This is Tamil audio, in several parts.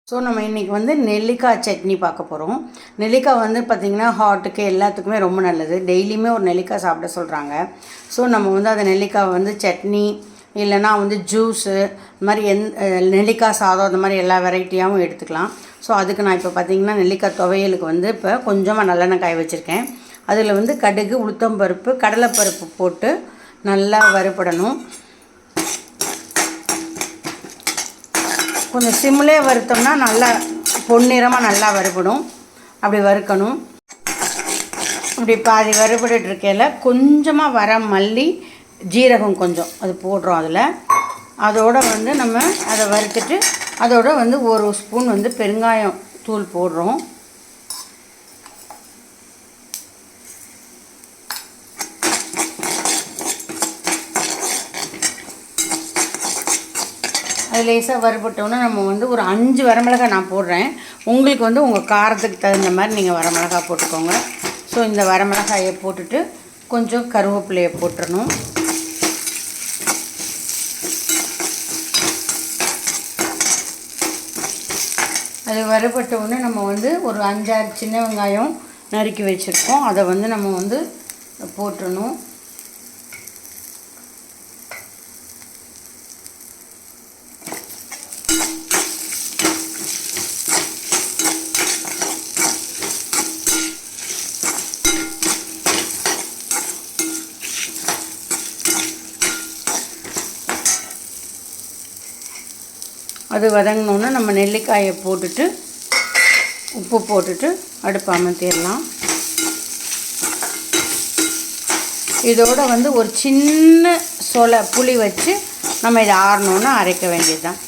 ஸோ நம்ம இன்றைக்கி வந்து நெல்லிக்காய் சட்னி பார்க்க போகிறோம். நெல்லிக்காய் வந்து பார்த்திங்கன்னா ஹார்ட்டுக்கு எல்லாத்துக்குமே ரொம்ப நல்லது. டெய்லியுமே ஒரு நெல்லிக்காய் சாப்பிட சொல்கிறாங்க. ஸோ நம்ம வந்து அந்த நெல்லிக்காய் வந்து சட்னி இல்லைனா வந்து ஜூஸு இந்த மாதிரி நெல்லிக்காய் சாதம் அந்த மாதிரி எல்லா வெரைட்டியாகவும் எடுத்துக்கலாம். ஸோ அதுக்கு நான் இப்போ பார்த்திங்கன்னா நெல்லிக்காய் துவையலுக்கு வந்து இப்போ கொஞ்சமாக நல்லெண்ணெய் காய வச்சுருக்கேன். அதில் வந்து கடுகு, உளுத்தம்பருப்பு, கடலைப்பருப்பு போட்டு நல்லா வறுபடணும். கொஞ்சம் சிம்லே வறுத்தோம்னா நல்லா பொன்னிறமாக நல்லா வறுபடும். அப்படி வறுக்கணும். இப்படி பாதி வறுபட்டு இருக்கையில் கொஞ்சமாக வர மல்லி, ஜீரகம் கொஞ்சம் அது போடுறோம். அதோடு வந்து நம்ம அதை வறுத்துட்டு அதோடு வந்து ஒரு ஸ்பூன் வந்து பெருங்காயம் தூள் போடுறோம். அது லேசாக வறுபட்டோன்னா நம்ம வந்து ஒரு 5 வரமிளகாய் நான் போடுறேன். உங்களுக்கு வந்து உங்கள் காரத்துக்கு தகுந்த மாதிரி நீங்கள் வரமிளகாய் போட்டுக்கோங்க. ஸோ இந்த வரமிளகாயை போட்டுட்டு கொஞ்சம் கருவேப்பிலையை போட்டுடணும். அது வறுபட்டவுடனே நம்ம வந்து ஒரு 5-6 சின்ன வெங்காயம் நறுக்கி வச்சுருக்கோம். அதை வந்து நம்ம வந்து போட்டுடணும். அது வதங்கினோன்னு நம்ம நெல்லிக்காயை போட்டுட்டு உப்பு போட்டுட்டு அடுப்பு அமர்த்திடலாம். இதோட வந்து ஒரு சின்ன சொலை புளி வச்சு நம்ம இதை ஆறணுன்னு அரைக்க வேண்டியது தான்.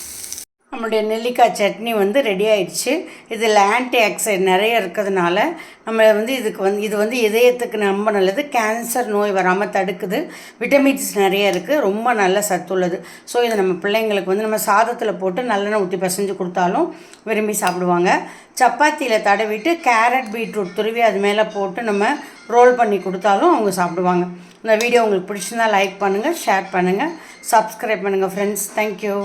நம்மளுடைய நெல்லிக்காய் சட்னி வந்து ரெடி ஆயிடுச்சு. இதில் ஆன்டி ஆக்சைடு நிறைய இருக்கிறதுனால நம்ம வந்து இது வந்து இதயத்துக்கு ரொம்ப நல்லது. கேன்சர் நோய் வராமல் தடுக்குது. விட்டமின்ஸ் நிறைய இருக்குது. ரொம்ப நல்ல சத்துள்ளது. ஸோ இதை நம்ம பிள்ளைங்களுக்கு வந்து நம்ம சாதத்தில் போட்டு நல்லெண்ணெய் ஊற்றி பிசைஞ்சு கொடுத்தாலும் விரும்பி சாப்பிடுவாங்க. சப்பாத்தியில் தடவிட்டு கேரட், பீட்ரூட் துருவி அது மேலே போட்டு நம்ம ரோல் பண்ணி கொடுத்தாலும் அவங்க சாப்பிடுவாங்க. இந்த வீடியோ உங்களுக்கு பிடிச்சிருந்தா லைக் பண்ணுங்கள், ஷேர் பண்ணுங்கள், சப்ஸ்கிரைப் பண்ணுங்கள் ஃப்ரெண்ட்ஸ். தேங்க்யூ.